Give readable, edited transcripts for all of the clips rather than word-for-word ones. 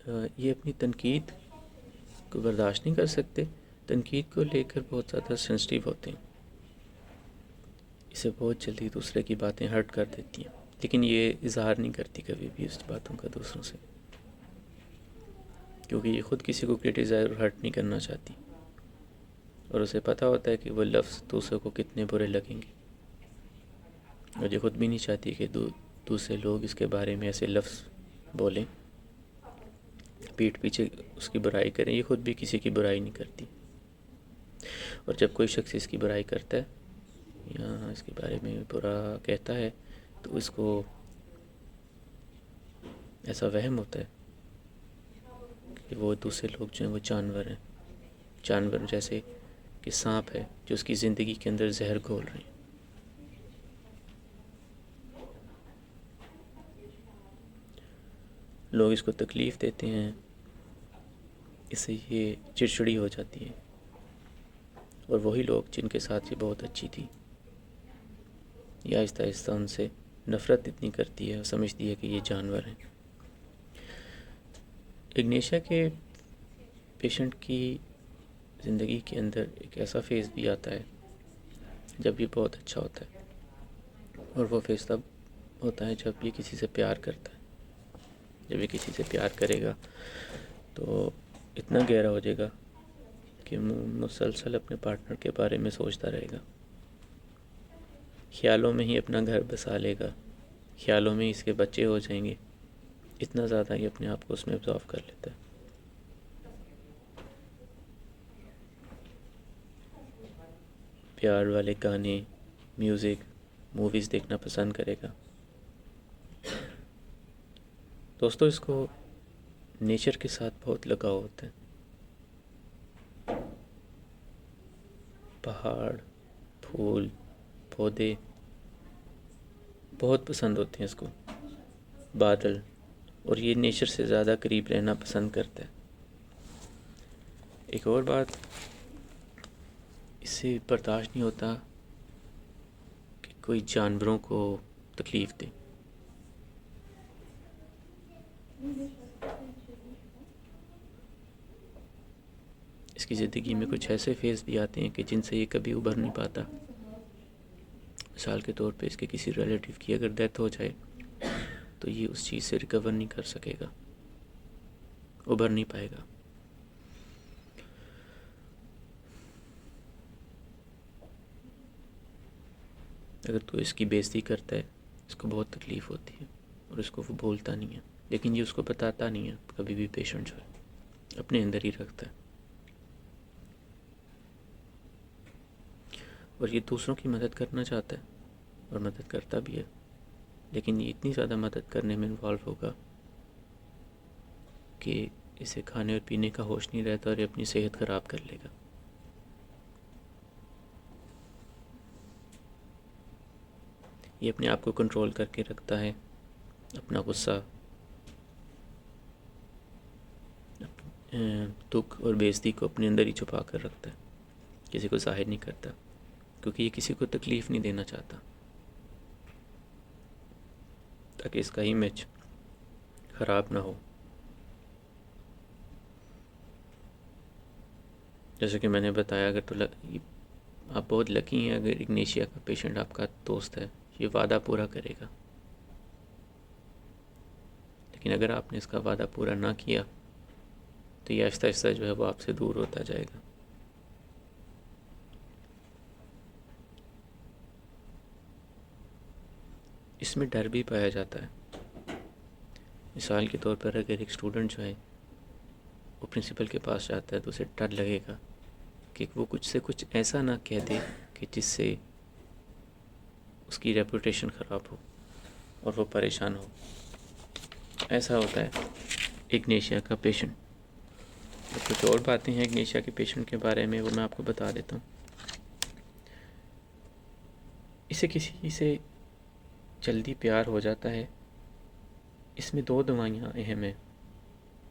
یہ اپنی تنقید کو برداشت نہیں کر سکتے، تنقید کو لے کر بہت زیادہ سینسٹیو ہوتے ہیں، اسے بہت جلدی دوسرے کی باتیں ہرٹ کر دیتی ہیں، لیکن یہ اظہار نہیں کرتی کبھی بھی اس باتوں کا دوسروں سے، کیونکہ یہ خود کسی کو کرٹیسائز اور ہرٹ نہیں کرنا چاہتی، اور اسے پتہ ہوتا ہے کہ وہ لفظ دوسروں کو کتنے برے لگیں گے، اور یہ خود بھی نہیں چاہتی کہ دوسرے لوگ اس کے بارے میں ایسے لفظ بولیں، پیٹھ پیچھے اس کی برائی کریں۔ یہ خود بھی کسی کی برائی نہیں کرتی، اور جب کوئی شخص اس کی برائی کرتا ہے یا اس کے بارے میں برا کہتا ہے تو اس کو ایسا وہم ہوتا ہے کہ وہ دوسرے لوگ جو ہیں وہ جانور ہیں، جانور جیسے کہ سانپ ہے جو اس کی زندگی کے اندر زہر گھول رہے ہیں۔ لوگ اس کو تکلیف دیتے ہیں، اس سے یہ چڑچڑی ہو جاتی ہے، اور وہی لوگ جن کے ساتھ یہ بہت اچھی تھی یہ آہستہ آہستہ ان سے نفرت اتنی کرتی ہے اور سمجھتی ہے کہ یہ جانور ہیں۔ اگنیشیا کے پیشنٹ کی زندگی کے اندر ایک ایسا فیز بھی آتا ہے جب یہ بہت اچھا ہوتا ہے، اور وہ فیز تب ہوتا ہے جب یہ کسی سے پیار کرتا ہے۔ جب یہ کسی سے پیار کرے گا تو اتنا گہرا ہو جائے گا کہ مسلسل اپنے پارٹنر کے بارے میں سوچتا رہے گا، خیالوں میں ہی اپنا گھر بسا لے گا، خیالوں میں ہی اس کے بچے ہو جائیں گے، اتنا زیادہ یہ اپنے آپ کو اس میں ابزارو کر لیتا ہے۔ پیار والے گانے، میوزک، موویز دیکھنا پسند کرے گا۔ دوستو اس کو نیچر کے ساتھ بہت لگاؤ ہوتا ہے، پہاڑ، پھول، پودے بہت پسند ہوتے ہیں اس کو، بادل، اور یہ نیچر سے زیادہ قریب رہنا پسند کرتا ہے۔ ایک اور بات اسے برداشت نہیں ہوتا کہ کوئی جانوروں کو تکلیف دے۔ اس کی زندگی میں کچھ ایسے فیز بھی آتے ہیں کہ جن سے یہ کبھی ابھر نہیں پاتا۔ مثال کے طور پہ اس کے کسی ریلیٹیو کی اگر ڈیتھ ہو جائے تو یہ اس چیز سے ریکور نہیں کر سکے گا، ابھر نہیں پائے گا۔ اگر تو اس کی بےعزتی کرتا ہے اس کو بہت تکلیف ہوتی ہے، اور اس کو وہ بولتا نہیں ہے، لیکن یہ اس کو بتاتا نہیں ہے کبھی بھی، پیشنٹ جو ہے اپنے اندر ہی رکھتا ہے، اور یہ دوسروں کی مدد کرنا چاہتا ہے اور مدد کرتا بھی ہے، لیکن یہ اتنی زیادہ مدد کرنے میں انوالو ہوگا کہ اسے کھانے اور پینے کا ہوش نہیں رہتا اور یہ اپنی صحت خراب کر لے گا۔ یہ اپنے آپ کو کنٹرول کر کے رکھتا ہے، اپنا غصہ، دکھ اور بےعزتی کو اپنے اندر ہی چھپا کر رکھتا ہے، کسی کو ظاہر نہیں کرتا، کیونکہ یہ کسی کو تکلیف نہیں دینا چاہتا، تاکہ اس کا امیج خراب نہ ہو۔ جیسے کہ میں نے بتایا، اگر تو آپ بہت لکی ہیں اگر اگنیشیا کا پیشنٹ آپ کا دوست ہے، یہ وعدہ پورا کرے گا، لیکن اگر آپ نے اس کا وعدہ پورا نہ کیا تو یہ آہستہ آہستہ جو ہے وہ آپ سے دور ہوتا جائے گا۔ اس میں ڈر بھی پایا جاتا ہے۔ مثال کے طور پر اگر ایک اسٹوڈنٹ جو ہے وہ پرنسپل کے پاس جاتا ہے تو اسے ڈر لگے گا کہ وہ کچھ سے کچھ ایسا نہ کہہ دے کہ جس سے اس کی ریپوٹیشن خراب ہو اور وہ پریشان ہو۔ ایسا ہوتا ہے اگنیشیا کا پیشنٹ۔ کچھ اور باتیں ہیں اگنیشیا کے پیشنٹ کے بارے میں، وہ میں آپ کو بتا دیتا ہوں۔ اسے کسی سے جلدی پیار ہو جاتا ہے۔ اس میں دو دوائیاں اہم ہیں،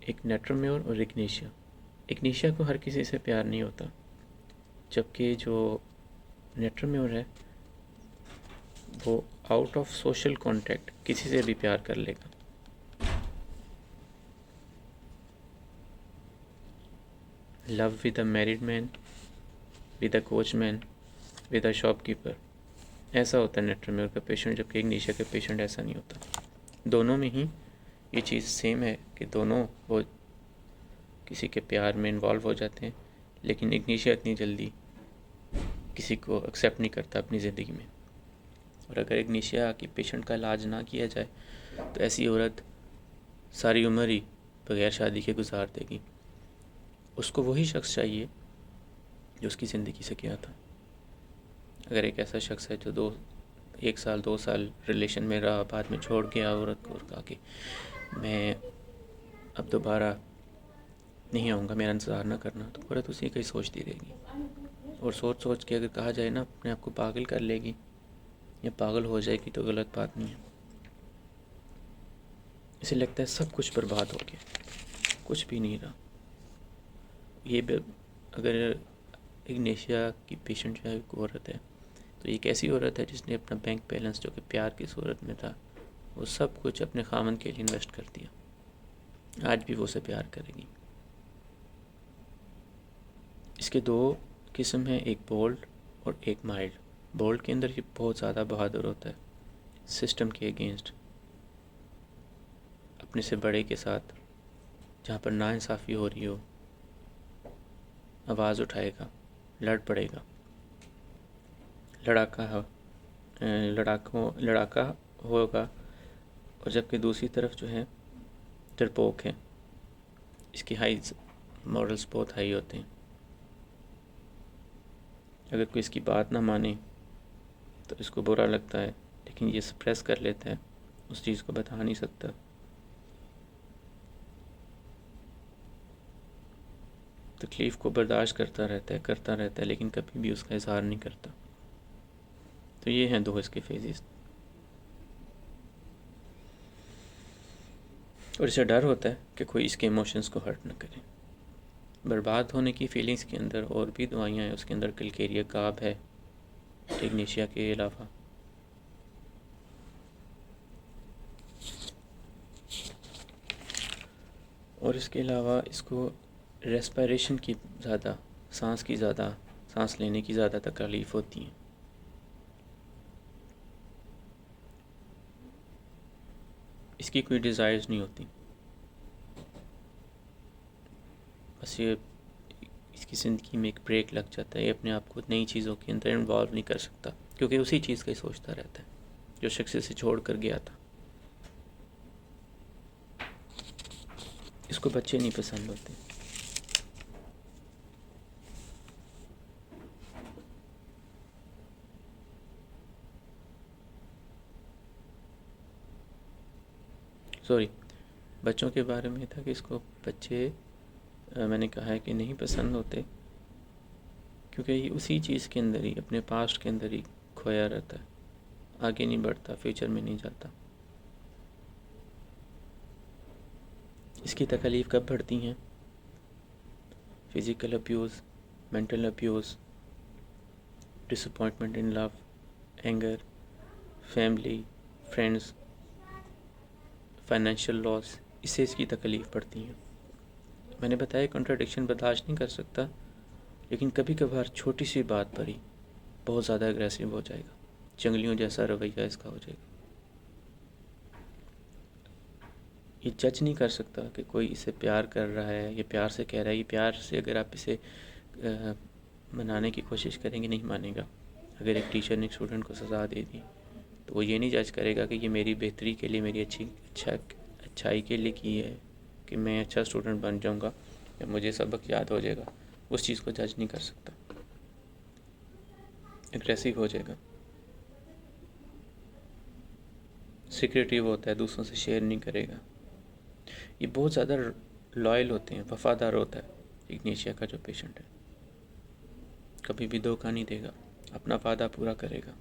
ایک نیٹرمیور اور اگنیشیا۔ اگنیشیا کو ہر کسی سے پیار نہیں ہوتا، جبکہ جو نیٹرمیور ہے وہ آؤٹ آف سوشل کانٹیکٹ کسی سے بھی پیار کر لے گا۔ Love with a married man, with a coach man, with a shopkeeper, ایسا ہوتا ہے نیٹرمیور کا پیشنٹ، جبکہ اگنیشیا کا پیشنٹ ایسا نہیں ہوتا۔ دونوں میں ہی یہ چیز سیم ہے کہ دونوں وہ کسی کے پیار میں انوالو ہو جاتے ہیں، لیکن اگنیشیا اتنی جلدی کسی کو ایکسیپٹ نہیں کرتا اپنی زندگی میں، اور اگر اگنیشیا کی پیشنٹ کا علاج نہ کیا جائے تو ایسی عورت ساری عمر ہی بغیر شادی کے گزار دے گی۔ اس کو وہی شخص چاہیے جو اس کی زندگی سے کیا تھا۔ اگر ایک ایسا شخص ہے جو 1 سال 2 سال ریلیشن میں رہا، بعد میں چھوڑ گیا عورت کو اور کہا کہ میں اب دوبارہ نہیں آؤں گا، میرا انتظار نہ کرنا، تو عورت اسی کا ہی سوچتی رہے گی، اور سوچ کے اگر کہا جائے نا اپنے آپ کو پاگل کر لے گی یا پاگل ہو جائے گی تو غلط بات نہیں ہے۔ اسے لگتا ہے سب کچھ برباد ہو گیا، کچھ بھی نہیں رہا۔ اگر اگنیشیا کی پیشنٹ جو ہے ایک عورت ہے، تو ایک ایسی عورت ہے جس نے اپنا بینک بیلنس جو کہ پیار کی صورت میں تھا، وہ سب کچھ اپنے خامن کے لیے انویسٹ کر دیا، آج بھی وہ اسے پیار کرے گی۔ اس کے 2 قسم ہیں، ایک بولڈ اور ایک مائلڈ۔ بولڈ کے اندر یہ بہت زیادہ بہادر ہوتا ہے، سسٹم کے اگینسٹ، اپنے سے بڑے کے ساتھ جہاں پر ناانصافی ہو رہی ہو آواز اٹھائے گا، لڑ پڑے گا، لڑاکا ہوگا، اور جبکہ دوسری طرف جو ہے ڈرپوک ہے، اس کی مورلز بہت ہائی ہوتے ہیں۔ اگر کوئی اس کی بات نہ مانے تو اس کو برا لگتا ہے، لیکن یہ سپریس کر لیتا ہے، اس چیز کو بتا نہیں سکتا۔ تکلیف کو برداشت کرتا رہتا ہے لیکن کبھی بھی اس کا اظہار نہیں کرتا۔ تو یہ ہیں 2 اس کے فیزز، اور اسے ڈر ہوتا ہے کہ کوئی اس کے ایموشنز کو ہرٹ نہ کرے۔ برباد ہونے کی فیلنگز کے اندر اور بھی دوائیاں ہیں، اس کے اندر کلکیریا کاب ہے اگنیشیا کے علاوہ، اور اس کے علاوہ اس کو ریسپائریشن کی زیادہ، سانس لینے کی زیادہ تکلیف ہوتی ہیں۔ اس کی کوئی ڈیزائرز نہیں ہوتی، بس یہ اس کی زندگی میں ایک بریک لگ جاتا ہے، یہ اپنے آپ کو نئی چیزوں کے اندر انوالو نہیں کر سکتا، کیونکہ اسی چیز کا ہی سوچتا رہتا ہے جو شخص سے چھوڑ کر گیا تھا۔ اس کو بچے نہیں پسند ہوتے۔ بچوں کے بارے میں تھا کہ اس کو بچے میں نے کہا ہے کہ نہیں پسند ہوتے، کیونکہ یہ اسی چیز کے اندر ہی، اپنے پاسٹ کے اندر ہی کھویا رہتا ہے، آگے نہیں بڑھتا، فیوچر میں نہیں جاتا۔ اس کی تکلیف کب بڑھتی ہیں؟ Physical abuse, mental abuse, disappointment in love, anger, family, friends, financial loss, اس سے اس کی تکلیف پڑتی ہیں۔ میں نے بتایا کنٹراڈکشن برداشت نہیں کر سکتا، لیکن کبھی کبھار چھوٹی سی بات پر ہی بہت زیادہ اگریسو ہو جائے گا، جنگلیوں جیسا رویہ اس کا ہو جائے گا۔ یہ جج نہیں کر سکتا کہ کوئی اسے پیار کر رہا ہے، یہ پیار سے کہہ رہا ہے، یہ پیار سے اگر آپ اسے منانے کی کوشش کریں گے نہیں مانے گا۔ اگر ایک ٹیچر نے ایک اسٹوڈنٹ کو سزا دے دی تو وہ یہ نہیں جج کرے گا کہ یہ میری بہتری کے لیے، میری اچھائی کے لیے کی ہے، کہ میں اچھا اسٹوڈنٹ بن جاؤں گا یا مجھے سبق یاد ہو جائے گا، اس چیز کو جج نہیں کر سکتا، اگریسو ہو جائے گا، سیکریٹیو ہوتا ہے، دوسروں سے شیئر نہیں کرے گا۔ یہ بہت زیادہ لائل ہوتے ہیں، وفادار ہوتا ہے اگنیشیا کا جو پیشنٹ ہے، کبھی بھی دھوکہ نہیں دے گا، اپنا وعدہ پورا کرے گا۔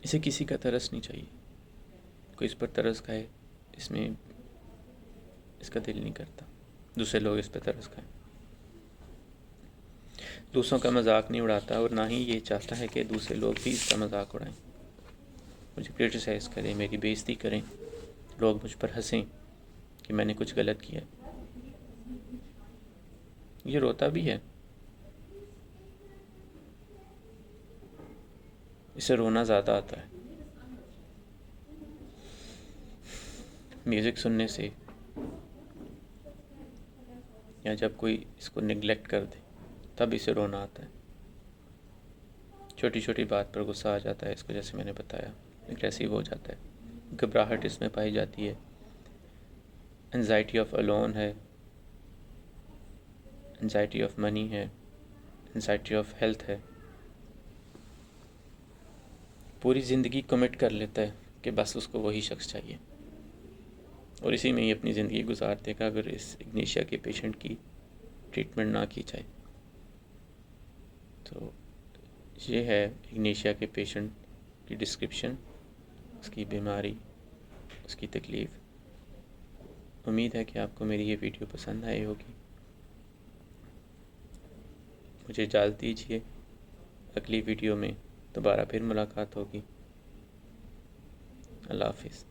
اسے کسی کا ترس نہیں چاہیے، کوئی اس پر ترس کھائے اس میں اس کا دل نہیں کرتا، دوسرے لوگ اس پہ ترس کھائیں۔ دوسروں کا مذاق نہیں اڑاتا، اور نہ ہی یہ چاہتا ہے کہ دوسرے لوگ بھی اس کا مذاق اڑائیں، مجھے کرٹیسائز کریں، میری بےعزتی کریں، لوگ مجھ پر ہنسیں کہ میں نے کچھ غلط کیا۔ یہ روتا بھی ہے، اسے رونا زیادہ آتا ہے، میوزک سننے سے، یا جب کوئی اس کو نگلیکٹ کر دے تب اسے رونا آتا ہے۔ چھوٹی چھوٹی بات پر غصہ آ جاتا ہے اس کو، جیسے میں نے بتایا، اگریسو ہو جاتا ہے، گھبراہٹ اس میں پائی جاتی ہے، انزائٹی آف الون ہے، انزائٹی آف منی ہے، انزائٹی آف ہیلتھ ہے، پوری زندگی کمٹ کر لیتا ہے کہ بس اس کو وہی شخص چاہیے، اور اسی میں ہی اپنی زندگی گزار دے گا اگر اس اگنیشیا کے پیشنٹ کی ٹریٹمنٹ نہ کی جائے۔ تو یہ ہے اگنیشیا کے پیشنٹ کی ڈسکرپشن، اس کی بیماری، اس کی تکلیف۔ امید ہے کہ آپ کو میری یہ ویڈیو پسند آئی ہوگی۔ مجھے اجازت دیجیے، اگلی ویڈیو میں دوبارہ پھر ملاقات ہوگی۔ اللہ حافظ۔